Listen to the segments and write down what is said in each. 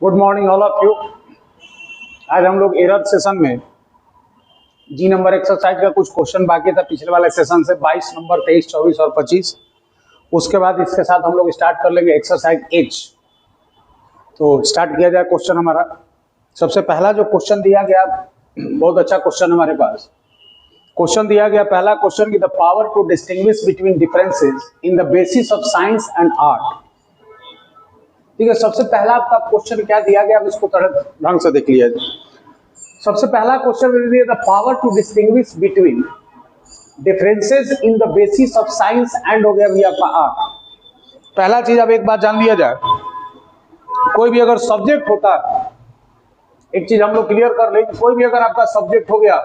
Good morning all of you. आज हम लोग एरर सेशन में जी नंबर एक्सरसाइज का कुछ क्वेश्चन बाकी था पिछले वाले सेशन से 22 नंबर 23, 24 और 25। उसके बाद इसके साथ हम लोग स्टार्ट कर लेंगे एक्सरसाइज एच। तो स्टार्ट किया जाए क्वेश्चन हमारा। सबसे पहला जो क्वेश्चन दिया गया, बहुत अच्छा क्वेश्चन हमारे पास। क्वेश्चन दिया गया पहला क्वेश्चन की the power to distinguish between differences in the basis of science and art. ठीक है, सबसे पहला आपका क्वेश्चन क्या दिया गया, अब इसको थोड़ा ढंग से देख लिया जाए। सबसे पहला क्वेश्चन दिया the power to distinguish between differences in the basis of science and हो गया भैया आपका आर्ट। पहला चीज अब एक बात जान लिया जाए, कोई भी अगर सब्जेक्ट होता है, एक चीज हम लोग क्लियर कर ले, कोई भी अगर आपका सब्जेक्ट हो गया,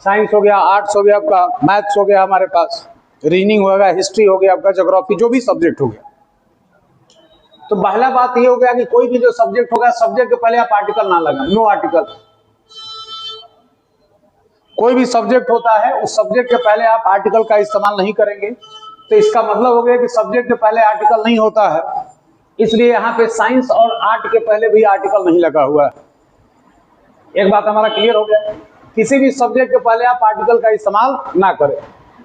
साइंस हो गया, आर्ट्स हो गया, आपका मैथ्स हो गया, हमारे पास रीजनिंग हो गया, हिस्ट्री हो गया, आपका ज्योग्राफी, जो भी सब्जेक्ट हो गया, तो पहला बात ये हो गया कि कोई भी जो सब्जेक्ट होगा, सब्जेक्ट के पहले आप आर्टिकल ना लगाएं, नो आर्टिकल। कोई भी सब्जेक्ट होता है, उस सब्जेक्ट के पहले आप आर्टिकल का इस्तेमाल नहीं करेंगे। तो इसका मतलब हो गया कि सब्जेक्ट के पहले आर्टिकल नहीं होता है, इसलिए यहाँ पे साइंस और आर्ट के पहले भी आर्टिकल नहीं लगा हुआ है। एक बात हमारा क्लियर हो गया, किसी भी सब्जेक्ट के पहले आप आर्टिकल का इस्तेमाल ना करें।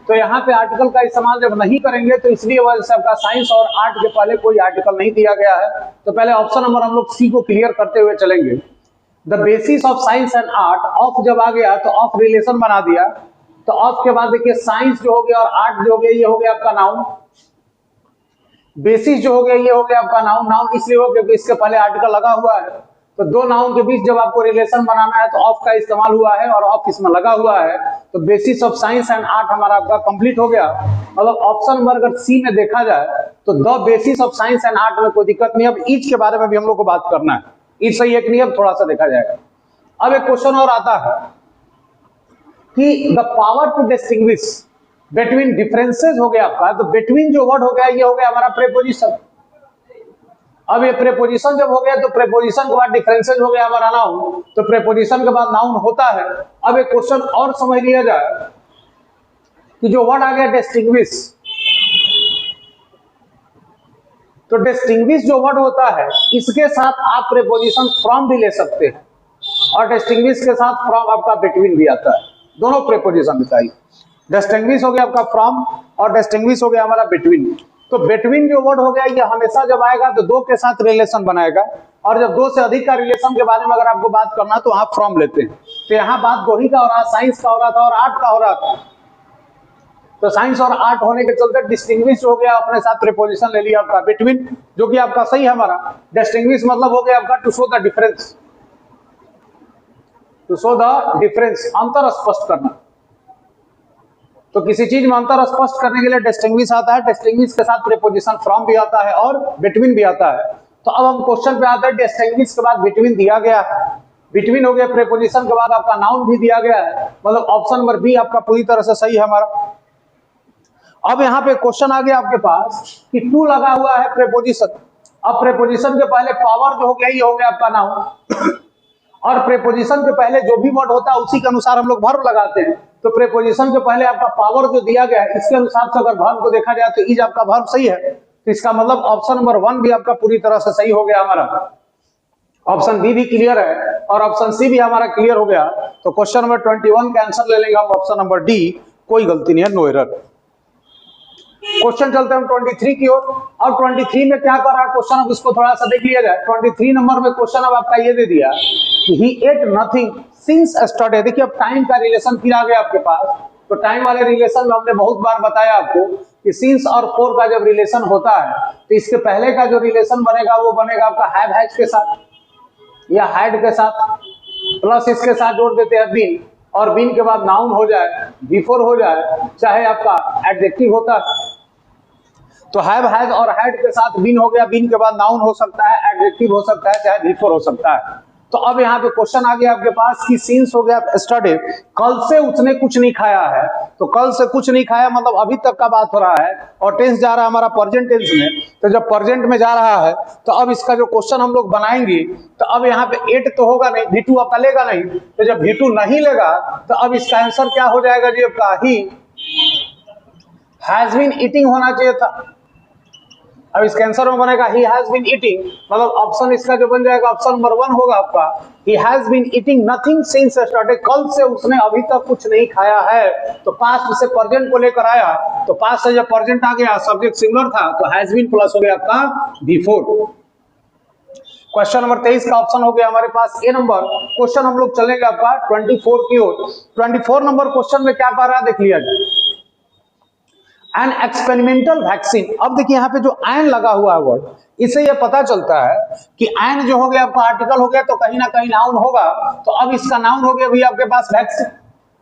तो यहाँ पे आर्टिकल का इस्तेमाल जब नहीं करेंगे तो इसलिए वजह से आपका साइंस और आर्ट के पहले कोई आर्टिकल नहीं दिया गया है। तो पहले ऑप्शन नंबर हम लोग सी को क्लियर करते हुए चलेंगे। The basis of science and art, of जब आ गया तो ऑफ रिलेशन बना दिया। तो ऑफ के बाद देखिए साइंस जो हो गया और आर्ट जो हो गया, ये हो गया आपका नाउन। बेसिस जो हो गया, ये हो गया आपका नाउन। नाउन इसलिए हो क्योंकि इसके पहले आर्टिकल लगा हुआ है। तो दो नाउन के बीच जब आपको रिलेशन बनाना है तो ऑफ का इस्तेमाल हुआ है और ऑफ इसमें लगा हुआ है। तो basis of science and art हमारा आपका कंप्लीट हो गया। मतलब ऑप्शन नंबर अगर सी में देखा जाए तो the basis of science and art में कोई दिक्कत नहीं। अब ईच के बारे में भी हम लोग को बात करना है, ईच सही एक नहीं, अब थोड़ा सा देखा जाएगा। अब एक क्वेश्चन और आता है कि the power to distinguish between differences हो गया आपका। तो बिटवीन जो वर्ड हो गया, ये हो गया हमारा प्रीपोजिशन। अब ये प्रीपोजिशन जब हो गया तो प्रीपोजिशन के बाद डिफरेंसेस हो गया हमारा नाउन, तो प्रीपोजिशन के बाद नाउन होता है। अब एक क्वेश्चन और समझ लिया जाए कि जो वर्ड आ गया डिस्टिंग्विश, तो डिस्टिंग्विश जो वर्ड होता है इसके साथ आप प्रीपोजिशन फ्रॉम भी ले सकते हैं और डिस्टिंग्विश के साथ फ्रॉम आपका बिटवीन भी आता है, दोनों प्रीपोजिशन बताइए। डिस्टिंग्विश हो गया आपका फ्रॉम और डिस्टिंग्विश हो गया हमारा बिटवीन। तो बिटवीन जो वर्ड हो गया, ये हमेशा जब आएगा तो दो के साथ रिलेशन बनाएगा, और जब दो से अधिक का रिलेशन के बारे में अगर आपको बात करना तो आप फ्रॉम लेते हैं। तो यहाँ बात गोही का हो रहा, साइंस का हो रहा था और आर्ट का हो रहा था। तो साइंस और आर्ट होने के चलते डिस्टिंग्विश हो गया, अपने साथ प्रीपोजिशन ले लिया आपका बिटवीन, जो कि आपका सही है हमारा। डिस्टिंग्विश मतलब हो गया आपका to show the difference, to show the difference, अंतर स्पष्ट करना। तो किसी चीज में अंतर स्पष्ट करने के लिए डिस्टिंग्विश आता है, डिस्टिंग्विश के साथ प्रीपोजिशन फ्रॉम भी आता है और बिटवीन भी आता है। तो अब हम क्वेश्चन पे आते हैं, डिस्टिंग्विश के बाद बिटवीन दिया गया है, बिटवीन हो गया, प्रीपोजिशन के बाद आपका नाउन भी दिया गया है, मतलब ऑप्शन नंबर बी आपका पूरी तरह से सही है हमारा। अब यहाँ पे क्वेश्चन आ गया आपके पास कि टू लगा हुआ है प्रीपोजिशन। अब प्रीपोजिशन के पहले पावर जो हो गया, ये हो गया आपका नाउन, और प्रीपोजिशन के पहले जो भी वर्ड होता है उसी के अनुसार हम लोग वर्ब लगाते हैं। तो प्रीपोजिशन के पहले आपका पावर जो दिया गया है, इसके अनुसार से अगर वर्ब को देखा जाए तो इज आपका वर्ब सही है। तो इसका मतलब ऑप्शन नंबर 1 भी आपका पूरी तरह से सही हो गया हमारा। ऑप्शन बी भी क्लियर है और ऑप्शन सी भी हमारा क्लियर हो गया। तो क्वेश्चन नंबर 21 का आंसर ले लेंगे हम ऑप्शन नंबर डी, कोई गलती नहीं है, नो एरर। क्वेश्चन चलते हैं हम 23 की ओर। और 23 में क्या कर रहा है क्वेश्चन, अब इसको थोड़ा सा देख लिया जाए। 23 नंबर में क्वेश्चन अब आपका ये दे दिया कि ही एट नथिंग सिंस स्टडी। देखिए अब टाइम का रिलेशन फिर आ गया आपके पास। तो टाइम वाले रिलेशन में हमने बहुत बार बताया आपको कि सिंस और फोर का जब रिलेशन होता है तो इसके पहले का जो रिलेशन बनेगा वो बनेगा आपका हैव हैज के साथ या हैड के साथ, प्लस इसके साथ जोड़ देते हैं बीन, और बीन के बाद नाउन हो जाए, बिफोर हो जाए, चाहे आपका एडजेक्टिव होता है। तो हैव हैज और हैड के साथ बीन हो गया, बीन के बाद नाउन हो सकता है, एडजेक्टिव हो सकता है, चाहे बिफोर हो सकता है। तो अब यहाँ पे क्वेश्चन आ गया आपके पास कि सिंस हो गया स्टडी, कल से उसने कुछ नहीं खाया है। तो कल से कुछ नहीं खाया मतलब अभी तक का बात हो रहा है और टेंस जा रहा है हमारा प्रेजेंट टेंस में। तो जब प्रेजेंट में जा रहा है तो अब इसका जो क्वेश्चन हम लोग बनाएंगे, तो अब यहाँ पे एट तो होगा नहीं, V2 आपका लेगा नहीं। तो जब V2 नहीं लेगा तो अब इसका आंसर क्या हो जाएगा जी आपका, ही हैज बीन ईटिंग होना चाहिए था। अब इसके आंसर में बनेगा ही हैज बीन ईटिंग, मतलब ऑप्शन इसका जो बन जाएगा ऑप्शन नंबर 1 होगा आपका, he has been eating nothing since started, कल से उसने अभी तक कुछ नहीं खाया है। तो पास्ट से प्रेजेंट को लेकर आया, तो पास्ट से जब प्रेजेंट आ गया सब्जेक्ट सिंगुलर था तो हैज बीन प्लस हो गया आपका बिफोर। क्वेश्चन नंबर 23 का ऑप्शन हो गया हमारे पास ए नंबर। क्वेश्चन हम लोग चलेंगे आपका 24 की ओर। 24 नंबर क्वेश्चन में क्या कह रहा है देख लिया जाए, एन एक्सपेरिमेंटल वैक्सीन। अब देखिए यहाँ पे जो एन लगा हुआ है वर्ड, इससे ये पता चलता है कि एन जो हो गया आपका आर्टिकल हो गया तो कहीं ना कहीं नाउन होगा। तो अब इसका नाउन हो गया भैया आपके पास वैक्सीन,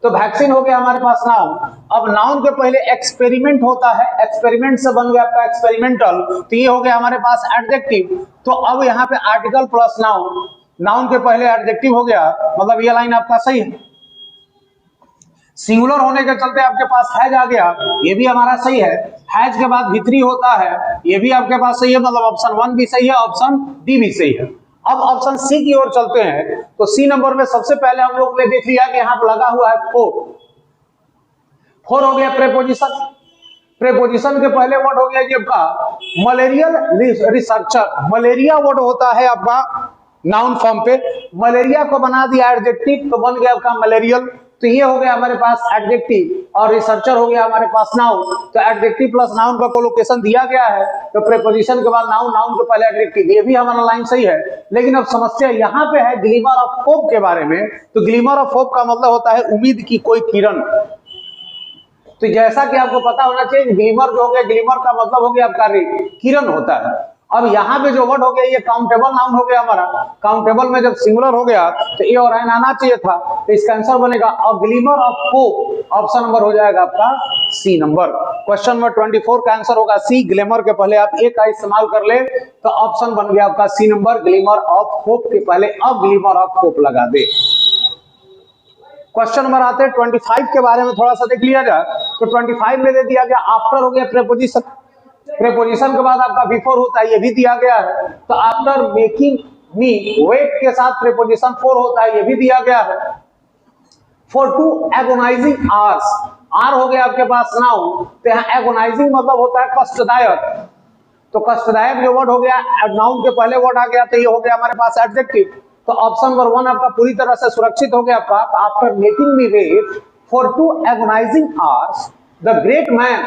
तो वैक्सीन हो गया हमारे पास नाउन। अब नाउन के पहले एक्सपेरिमेंट होता है, एक्सपेरिमेंट से बन गया आपका एक्सपेरिमेंटल, तो ये हो गया हमारे पास एडजेक्टिव। तो अब यहाँ पे आर्टिकल प्लस नाउन, नाउन के पहले एडजेक्टिव हो गया, मतलब ये लाइन आपका सही है। सिंगुलर होने के चलते आपके पास हैज आ गया, ये भी हमारा सही है। हैज के बाद भी3 होता है, ये भी आपके पास सही है, मतलब ऑप्शन 1 भी सही है, ऑप्शन डी भी सही है। अब ऑप्शन सी की ओर चलते हैं, तो सी नंबर में सबसे पहले हम लोग ने देख लिया कि यहाँ पर लगा हुआ है 4 हो गया प्रेपोजिशन। प्रेपोजिशन के पहले वर्ड हो गया जी आपका मलेरियल रिसर्चर। मलेरिया वर्ड होता है आपका नाउन फॉर्म पे, मलेरिया को बना दिया एडजेक्टिव तो बन गया आपका मलेरियल, तो ये हो गया हमारे पास एडजेक्टिव, और रिसर्चर हो गया हमारे पास नाउन। तो एडजेक्टिव प्लस नाउन का कोलोकेशन दिया गया है, तो प्रेपोजिशन के बाद नाउन, नाउन के पहले एडजेक्टिव, ये भी हमारा लाइन सही है। लेकिन अब समस्या यहाँ पे है ग्लिमर ऑफ होप के बारे में। तो ग्लिमर ऑफ होप का मतलब होता है उम्मीद की कोई किरण। तो जैसा कि आपको पता होना चाहिए ग्लिमर जो हो गया, ग्लिमर का मतलब हो गया आपका किरण होता है। अब यहाँ पे जो वर्ड हो गया ये काउंटेबल नाउन हो गया हमारा। काउंटेबल में जब सिंगुलर हो गया तो ए और एन आना चाहिए था, तो इसका आंसर बनेगा a glimmer of hope. Option number हो जाएगा आपका सी नंबर। क्वेश्चन नंबर 24 का आंसर होगा सी। ग्लिमर के पहले आप ए का इस्तेमाल कर ले तो ऑप्शन बन गया आपका C number. Glimmer of hope के पहले अ ग्लिमर ऑफ होप लगा दे। क्वेश्चन नंबर आते हैं 25 के बारे में थोड़ा सा देख लिया जाए। तो 25 में दे दिया गया आफ्टर हो गया प्रेपोजिशन, प्रेपोजिशन के बाद आपका बिफोर होता है, ये भी दिया गया है। तो आफ्टर मेकिंग मी वेट के साथ प्रेपोजिशन फॉर होता है, ये भी दिया गया है। फॉर 2 एगोनाइजिंग आवर्स, आर हो गया आपके पास नाउन, तो यहाँ एगोनाइजिंग मतलब होता है कष्टदायक। तो कष्टदायक जो वर्ड हो गया नाउन के पहले वर्ड आ गया, तो ये हो गया हमारे पास एडजेक्टिव। तो ऑप्शन नंबर 1 आपका पूरी तरह से सुरक्षित हो गया आपका। After making me wait for 2 agonising hours the great man.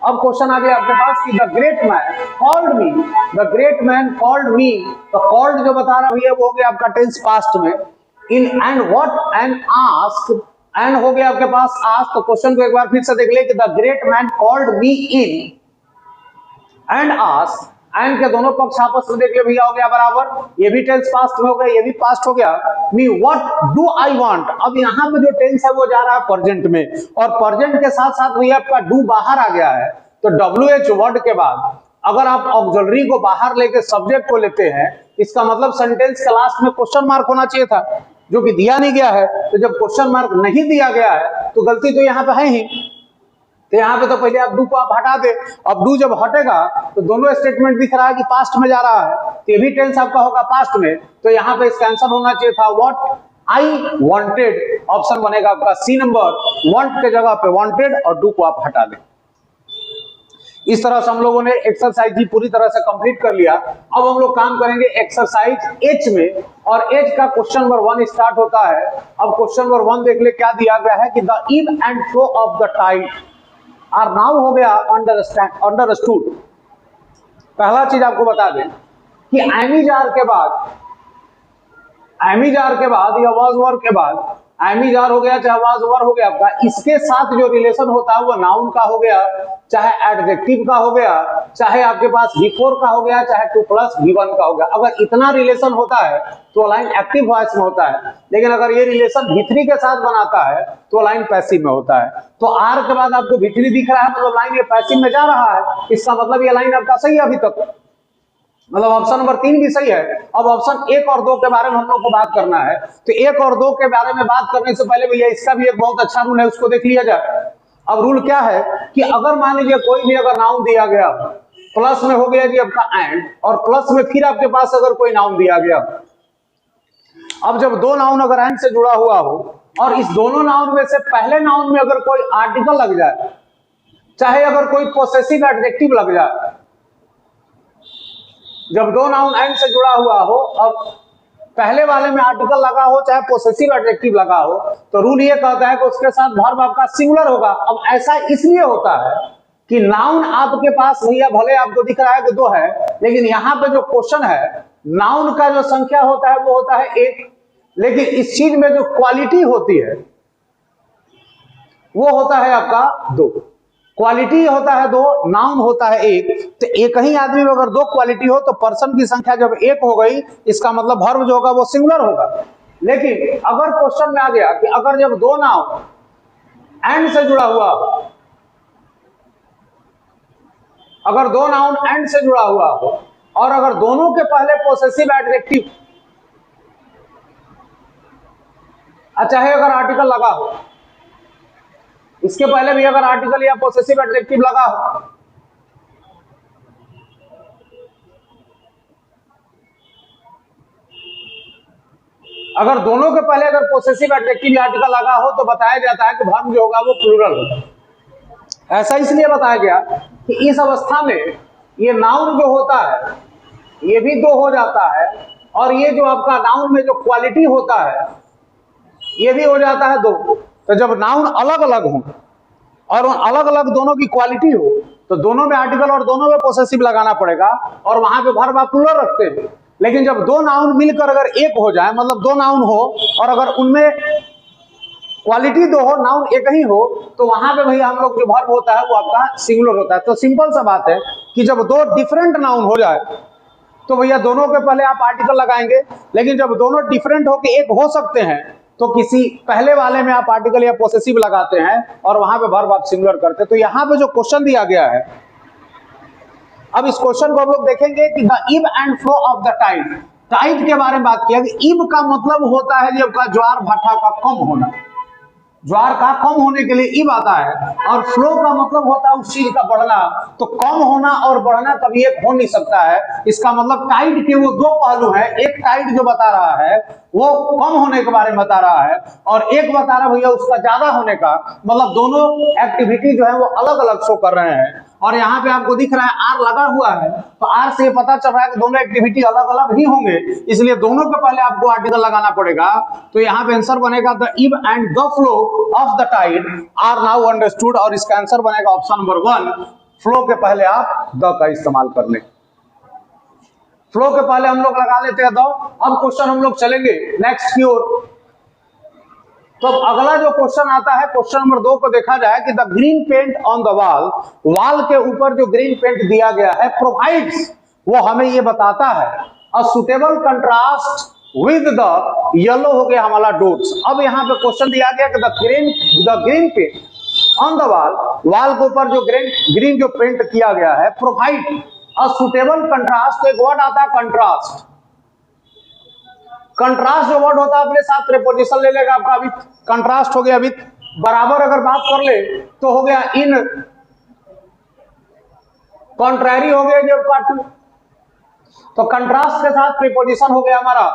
अब क्वेश्चन आ गया आपके पास कि the great man called me, the great man called me. तो कॉल्ड जो बता रहा भैया वो हो गया आपका टेंस पास्ट में। In and what and ask, and हो गया आपके पास आस्क। तो क्वेश्चन को एक बार फिर से देख ले कि the great man called me in and ask, and के दोनों पक्ष आपस में देख ले भैया हो गया बराबर, ये भी टेंस पास्ट में हो गया, ये भी पास्ट हो गया। Me what do I want, अब यहाँ पे जो टेंस है वो जा रहा है प्रेजेंट में, और प्रेजेंट के साथ साथ भैया आपका डू बाहर आ गया है। तो WH वर्ड के बाद अगर आप ऑक्सिलरी को बाहर लेके सब्जेक्ट को लेते हैं, इसका मतलब सेंटेंस के लास्ट में क्वेश्चन मार्क होना चाहिए था, जो कि दिया नहीं गया है। तो जब क्वेश्चन मार्क नहीं दिया गया है तो गलती तो यहाँ पे है ही। तो यहाँ पे तो पहले आप डू को आप हटा दे। अब डू जब हटेगा तो दोनों स्टेटमेंट दिख रहा है कि पास्ट में जा रहा है, तो ये भी टेंस आपका होगा पास्ट में। तो यहाँ पे इसका आंसर होना चाहिए था व्हाट आई वांटेड। ऑप्शन बनेगा आपका सी नंबर। वांट के जगह पे वांटेड और डू को आप हटा दें। इस तरह से हम लोगों ने एक्सरसाइज भी पूरी तरह से कंप्लीट कर लिया। अब हम लोग काम करेंगे एक्सरसाइज एच में, और एच का क्वेश्चन नंबर 1 स्टार्ट होता है। अब क्वेश्चन नंबर 1 देख ले क्या दिया गया है कि the in and flow of the tide are now हो गया अंडरस्टूड। पहला चीज आपको बता दें कि एमीजार के बाद, एमीजार के बाद या वाज वर के बाद, एमीजार हो गया चाहे वाज वर हो गया आपका, इसके साथ जो रिलेशन होता है वो नाउन का हो गया, चाहे एडजेक्टिव का हो गया, चाहे आपके पास बिफोर का हो गया, चाहे 2 + V1 का हो गया। अगर इतना रिलेशन होता है तो लाइन एक्टिव वॉइस में होता है, लेकिन अगर ये रिलेशन V3 के साथ बनाता है तो लाइन पैसिव में होता है। तो आर के बाद आपको V3 दिख रहा है, मतलब लाइन ये पैसिव में जा रहा है, इसका मतलब ये लाइन आपका सही है अभी तक, मतलब ऑप्शन नंबर 3 भी सही है। अब ऑप्शन 1 और 2 के बारे में हम लोग को बात करना है। तो 1 और 2 के बारे में बात करने से पहले भैया इसका भी एक बहुत अच्छा रूल है, उसको देख लिया जाए। अब रूल क्या है कि अगर मान लीजिए कोई भी अगर नाउन दिया गया, प्लस में हो गया जी आपका एंड, और प्लस में फिर आपके पास अगर कोई नाउन दिया गया, अब जब 2 नाउन अगर एंड से जुड़ा हुआ हो और इस दोनों नाउन में से पहले नाउन में अगर कोई आर्टिकल लग जाए चाहे अगर कोई पोसेसिव एडजेक्टिव लग जाए, जब दो नाउन एंड से जुड़ा हुआ हो, अब पहले वाले में आर्टिकल लगा हो चाहे पोसेसिव एडजेक्टिव लगा हो, तो रूल ये कहता है कि उसके साथ वर्ब आपका सिंगुलर होगा। अब ऐसा इसलिए होता है कि नाउन आपके पास भैया भले आपको दिख रहा है कि दो है, लेकिन यहां पे जो क्वेश्चन है नाउन का जो संख्या होता है वो होता है एक, लेकिन इस चीज में जो क्वालिटी होती है वो होता है आपका दो। क्वालिटी होता है दो, नाउन होता है एक। तो एक ही आदमी में अगर दो क्वालिटी हो तो पर्सन की संख्या जब एक हो गई, इसका मतलब वर्ब जो होगा वो सिंगुलर होगा। लेकिन अगर क्वेश्चन में आ गया कि अगर जब दो नाउन एंड से जुड़ा हुआ हो, अगर दो नाउन एंड से जुड़ा हुआ हो और अगर दोनों के पहले पोसेसिव एडजेक्टिव, चाहे अगर आर्टिकल लगा हो, इसके पहले भी अगर आर्टिकल या पोसेसिव एडजेक्टिव लगा हो, अगर दोनों के पहले अगर पोसेसिव एडजेक्टिव या आर्टिकल लगा हो तो बताया जाता है कि वर्ब जो होगा वो प्लूरल होगा। ऐसा इसलिए बताया गया कि इस अवस्था में ये नाउन जो होता है ये भी दो हो जाता है, और ये जो आपका नाउन में जो क्वालिटी होता है ये भी हो जाता है दो। तो जब नाउन अलग अलग हो और अलग अलग दोनों की क्वालिटी हो तो दोनों में आर्टिकल और दोनों में पोसेसिव लगाना पड़ेगा, और वहां पे वर्ब आप प्लूरल रखते हैं। लेकिन जब दो नाउन मिलकर अगर एक हो जाए, मतलब दो नाउन हो और अगर उनमें क्वालिटी दो हो, नाउन एक ही हो, तो वहां पे भैया हम लोग जो वर्ब होता है वो आपका सिंगुलर होता है। तो सिंपल सा बात है कि जब दो डिफरेंट नाउन हो जाए तो भैया दोनों के पहले आप आर्टिकल लगाएंगे, लेकिन जब दोनों डिफरेंट होकर एक हो सकते हैं तो किसी पहले वाले में आप आर्टिकल या पोसेसिव लगाते हैं और वहां पे वर्ब आप सिंगुलर करते हैं। तो यहां पे जो क्वेश्चन दिया गया है, अब इस क्वेश्चन को हम लोग देखेंगे कि the ebb and flow of the tide. Tide के बारे में बात किया कि इब का मतलब होता है जब का ज्वार भाटा का कम होना, ज्वार का कम होने के लिए इब आता है, और फ्लो का मतलब होता है उस चीज का बढ़ना। तो कम होना और बढ़ना कभी एक हो नहीं सकता है। इसका मतलब टाइड के वो दो पहलू हैं, एक टाइड जो बता रहा है वो कम होने के बारे में बता रहा है, और एक बता रहा भैया उसका ज्यादा होने का। मतलब दोनों एक्टिविटी जो है वो अलग अलग शो कर रहे हैं। और यहाँ पे आपको दिख रहा है आर लगा हुआ है, तो आर से पता चल रहा है कि दोनों एक्टिविटी अलग अलग ही होंगे, इसलिए दोनों के पहले आपको आर्टिकल लगाना पड़ेगा। तो यहाँ पे आंसर बनेगा the ebb and the flow of the tide are now understood, और इसका आंसर बनेगा ऑप्शन नंबर 1। फ्लो के पहले आप द का इस्तेमाल कर लें। फ्लो के पहले हम लोग लगा लेते हैं द। अब क्वेश्चन हम लोग चलेंगे नेक्स्ट की ओर। तो अगला जो क्वेश्चन आता है, क्वेश्चन नंबर 2 को देखा जाए कि the green paint on the wall, wall के ऊपर जो ग्रीन पेंट दिया गया है प्रोवाइड्स, वो हमें ये बताता है a suitable contrast with the yellow हो गया हमारा डॉट्स। अब यहाँ पे क्वेश्चन दिया गया कि the green paint on the wall, wall के ऊपर जो ग्रीन जो पेंट किया गया है प्रोवाइड अ सुटेबल कंट्रास्ट। तो एक वर्ड आता है कंट्रास्ट। कंट्रास्ट जो वर्ड होता है अपने साथ प्रीपोजिशन ले लेगा आपका। अभी कंट्रास्ट हो गया, अभी बराबर अगर बात कर ले तो हो गया इन, कॉन्ट्रैरी हो गया जब का टू, तो कंट्रास्ट के साथ प्रीपोजिशन हो गया हमारा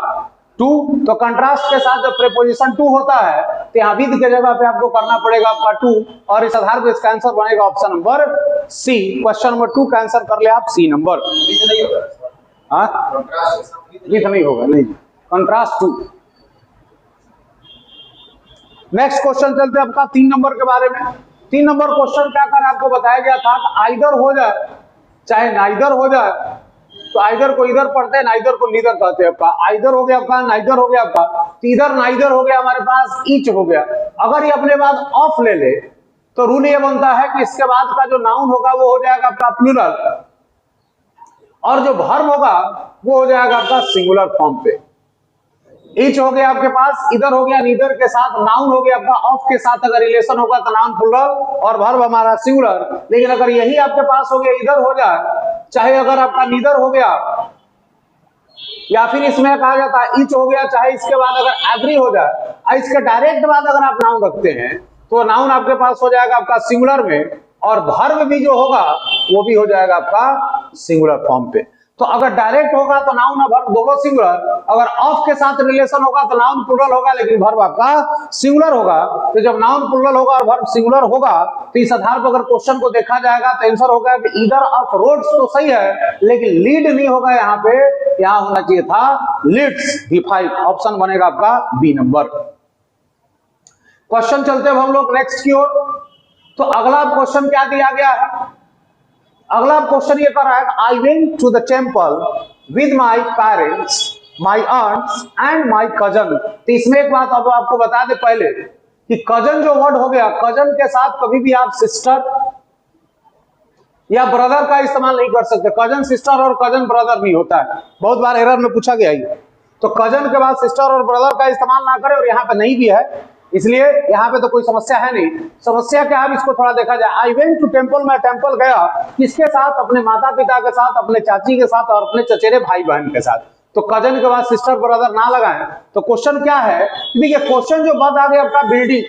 टू। तो कंट्रास्ट के साथ जब प्रीपोजिशन टू होता है तो यहाँ विद के जगह पे आपको करना पड़ेगा आपका टू, और इस आधार पर इसका आंसर बनेगा option number C. Question number 2 का आंसर कर ले आप सी नंबर। विद नहीं होगा, नहीं, कंट्रास्ट टू। नेक्स्ट क्वेश्चन चलते हैं आपका 3 नंबर के बारे में। 3 नंबर क्वेश्चन क्या कर आपको बताया गया था कि आइदर हो जाए चाहे नाइदर हो जाए। तो आइदर को इधर पढ़ते हैं, नाइदर को नीदर कहते हैं। आपका आइदर हो गया, आपका नाइदर हो गया, आपका इधर नाइदर हो गया, हमारे पास ईच हो गया। अगर ये अपने बाद ऑफ ले ले तो रूल ये बनता है कि इसके बाद का जो नाउन होगा वो हो जाएगा आपका प्लूरल, और जो वर्ब होगा वो हो जाएगा आपका सिंगुलर फॉर्म पे। ईच हो गया आपके पास, इधर हो गया नीदर के साथ, नाउन हो गया आपका ऑफ के साथ अगर रिलेशन होगा तो नाउन प्लूरल और वर्ब हमारा सिंगुलर। लेकिन अगर यही आपके पास हो गया इधर हो जाए, चाहे अगर आपका नीदर हो गया या फिर इसमें कहा जाता है ईच हो गया, चाहे इसके बाद अगर एवरी हो जाए, इसके डायरेक्ट बाद अगर आप नाउन रखते हैं तो नाउन आपके पास हो जाएगा आपका सिंगुलर में, और वर्ब भी जो होगा वो भी हो जाएगा आपका सिंगुलर फॉर्म पे। तो तो अगर डायरेक्ट होगा तो नाउन और वर्ब दोनों सिंगुलर, अगर ऑफ के साथ रिलेशन होगा तो नाउन प्लूरल होगा लेकिन वर्ब आपका सिंगुलर होगा। तो जब नाउन प्लूरल होगा और वर्ब सिंगुलर होगा तो इस आधार पर अगर क्वेश्चन को देखा जाएगा तो आंसर होगा कि ईदर ऑफ रोड्स तो सही है लेकिन लीड नहीं होगा यहाँ पे, यहाँ होना चाहिए था लीड्स। B5 ऑप्शन बनेगा आपका बी नंबर। क्वेश्चन चलते हैं हम लोग नेक्स्ट की ओर। तो अगला क्वेश्चन क्या दिया गया है? अगला क्वेश्चन ये कर रहा है, I went to the temple with my parents, my aunts and my cousin. तो इसमें एक बात अब आपको बता दे पहले कि कजन जो वर्ड हो गया, कजन के साथ कभी भी आप सिस्टर या ब्रदर का इस्तेमाल नहीं कर सकते। कजन सिस्टर और कजन ब्रदर नहीं होता है, बहुत बार एरर में पूछा गया है। तो कजन के बाद सिस्टर और ब्रदर का इस्तेमाल ना करें, और यहाँ पे नहीं भी है इसलिए यहाँ पे तो कोई समस्या है नहीं। समस्या क्या है इसको थोड़ा देखा जाए। आई वेंट टू टेम्पल, मैं टेम्पल गया किसके साथ? अपने माता पिता के साथ, अपने चाची के साथ और अपने चचेरे भाई बहन के साथ। तो कजन के बाद सिस्टर ब्रदर ना लगाएं। तो क्वेश्चन क्या है? देखिए क्वेश्चन जो बात आ गया आपका बिल्डिंग,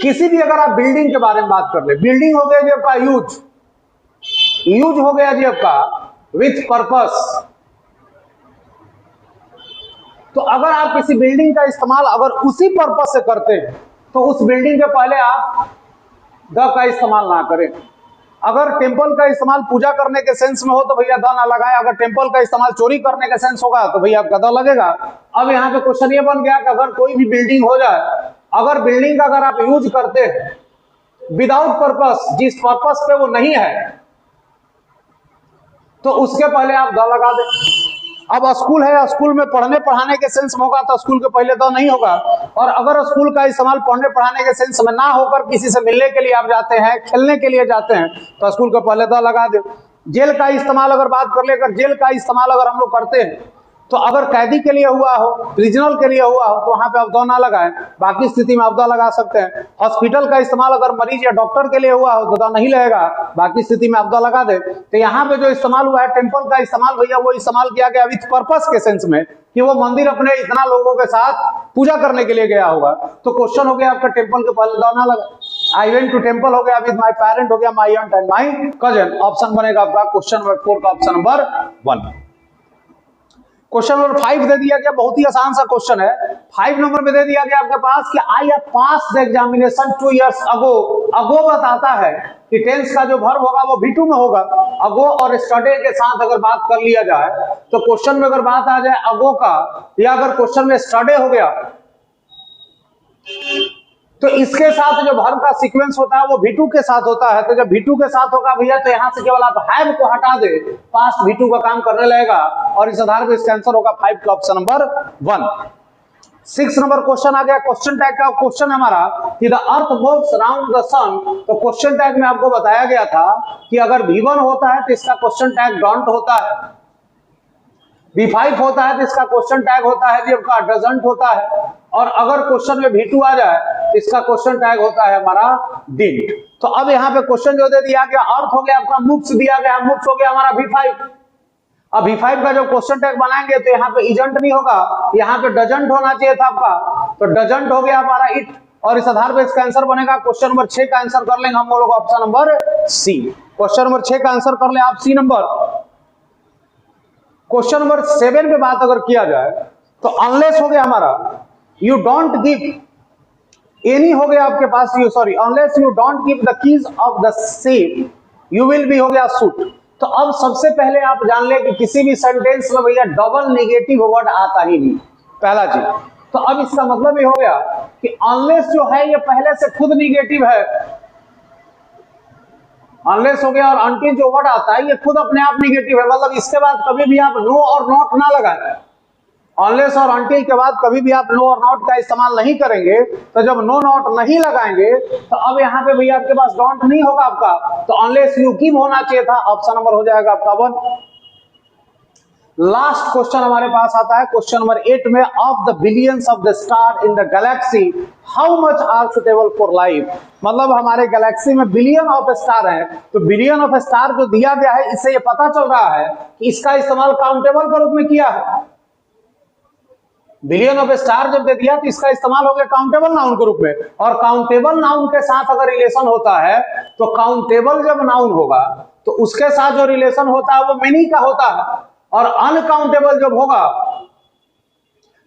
किसी भी अगर आप बिल्डिंग के बारे में बात कर ले, बिल्डिंग हो गया जी आपका यूज, यूज हो गया जी आपका विथ पर्पस। तो अगर आप किसी बिल्डिंग का इस्तेमाल अगर उसी पर्पस से करते हैं तो उस बिल्डिंग के पहले आप द का इस्तेमाल ना करें। अगर टेम्पल का इस्तेमाल पूजा करने के सेंस में हो तो भैया द ना लगाए। अगर टेम्पल का इस्तेमाल चोरी करने के सेंस होगा तो भैया आपका द लगेगा। अब यहाँ पे क्वेश्चन ये बन गया कि अगर कोई भी बिल्डिंग हो जाए, अगर बिल्डिंग का अगर आप यूज करते हैं विदाउट पर्पस, जिस पर्पस पे वो नहीं है, तो उसके पहले आप द लगा दें। अब स्कूल है, स्कूल में पढ़ने पढ़ाने के सेंस में होगा तो स्कूल के पहले द नहीं होगा। और अगर स्कूल का इस्तेमाल पढ़ने पढ़ाने के सेंस में ना होकर किसी से मिलने के लिए आप जाते हैं, खेलने के लिए जाते हैं, तो स्कूल के पहले द लगा दें। जेल का इस्तेमाल अगर बात कर ले, अगर जेल का इस्तेमाल अगर हम लोग करते हैं तो अगर कैदी के लिए हुआ हो, प्रिजनर के लिए हुआ हो, तो वहां पे आप द ना लगाएं, बाकी स्थिति में आप द लगा सकते हैं। हॉस्पिटल का इस्तेमाल अगर मरीज या डॉक्टर के लिए हुआ हो तो द नहीं लगेगा, बाकी स्थिति में आप द लगा दे। तो यहाँ पे जो इस्तेमाल हुआ है टेम्पल का इस्तेमाल भैया, वो इस्तेमाल किया गया विथ पर्पस के सेंस में कि वो मंदिर अपने इतना लोगों के साथ पूजा करने के लिए गया होगा। तो क्वेश्चन हो गया आपका टेम्पल के पहले द ना लगा। आई वेंट टू टेम्पल हो गया विद माई पेरेंट, हो गया my aunt and my cousin. Option बनेगा आपका क्वेश्चन नंबर 4 का ऑप्शन नंबर 1। क्वेश्चन नंबर 5 दे दिया गया, बहुत ही आसान सा क्वेश्चन है। 5 नंबर में दे दिया गया आपके पास कि I have passed the examination 2 years अगो। अगो बताता है कि टेंस का जो वर्ब होगा वो V2 में होगा। अगो और स्टडे के साथ अगर बात कर लिया जाए तो क्वेश्चन में अगर बात आ जाए अगो का, या अगर क्वेश्चन में स्टडे हो गया तो इसके साथ जो वर्ब का सीक्वेंस होता है वो V2 के साथ होता है। तो जब V2 के साथ होगा भैया तो यहां से केवल आप हैव को हटा दे, पास्ट V2 का काम करने लगेगा, और इस आधार पर इसका आंसर होगा 5 का ऑप्शन नंबर 1। 6 नंबर क्वेश्चन आ गया, क्वेश्चन टैग का क्वेश्चन है हमारा कि the earth moves around the sun. तो क्वेश्चन टैग में आपको बताया गया था कि अगर V1 होता है तो इसका क्वेश्चन टैग डोंट होता है, V5 होता है तो इसका क्वेश्चन टैग होता है जी आपका डजंट होता है, और अगर क्वेश्चन में V2 आ जाए तो इसका क्वेश्चन टैग होता है हमारा डिड। तो अब यहाँ पे क्वेश्चन जो दे दिया गया, अर्थ हो गया आपका, मूव्स दिया गया, मूव्स हो गया हमारा V5। अब V5 का जो क्वेश्चन टैग बनाएंगे तो यहाँ पे इजंट नहीं होगा, यहाँ पे डजंट होना चाहिए था आपका, तो डजंट हो गया हमारा इट, और इस आधार पर इसका आंसर बनेगा क्वेश्चन नंबर 6 का आंसर कर लेंगे हम लोग option number C. Question number 6 का आंसर कर ले आप सी नंबर। क्वेश्चन नंबर 7 पे बात अगर किया जाए तो अनलेस हो गया हमारा, यू डोंट गिव एनी हो गया आपके पास, you sorry unless you don't give the keys of the safe you will be हो गया सूट। तो अब सबसे पहले आप जान ले कि किसी भी सेंटेंस में भैया डबल नेगेटिव वर्ड आता ही नहीं, पहला चीज। तो अब इसका मतलब ये हो गया कि अनलेस जो है ये पहले से खुद नेगेटिव है, अनलेस हो गया, और अनटिल जो वर्ड आता है ये खुद अपने आप नेगेटिव है। मतलब इसके बाद कभी भी आप नो और नॉट ना लगाएं, अनलेस और अनटिल के बाद कभी भी आप नो और नॉट का इस्तेमाल नहीं करेंगे। तो जब नो नॉट नहीं लगाएंगे तो अब यहाँ पे भैया आपके पास डोंट नहीं होगा आपका, तो अनलेस यू गिव होना चाहिए था, ऑप्शन नंबर हो जाएगा आपका 1। लास्ट क्वेश्चन हमारे पास आता है क्वेश्चन नंबर 8 में, of the billions of the star in the galaxy how much are suitable for life. मतलब हमारे गैलेक्सी में बिलियन ऑफ स्टार है, तो बिलियन ऑफ स्टार जो दिया गया है इससे ये पता चल रहा है कि इसका इस्तेमाल काउंटेबल के रूप में किया है। बिलियन ऑफ स्टार जब दे दिया तो इसका इस्तेमाल हो गया काउंटेबल नाउन के रूप में, और काउंटेबल नाउन के साथ अगर रिलेशन होता है तो काउंटेबल जब नाउन होगा तो उसके साथ जो रिलेशन होता है वो मेनी का होता है, और अनकाउंटेबल जब होगा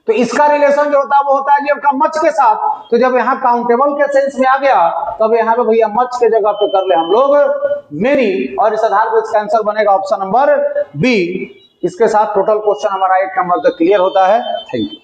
तो इसका रिलेशन जो होता है वो होता है जब का मच के साथ। तो जब यहाँ काउंटेबल के सेंस में आ गया तब यहाँ पे भैया मच के जगह पे कर ले हम लोग मेनी, और इस आधार पर इसका आंसर बनेगा ऑप्शन नंबर बी। इसके साथ टोटल क्वेश्चन हमारा 8 नंबर तक क्लियर होता है। Thank you.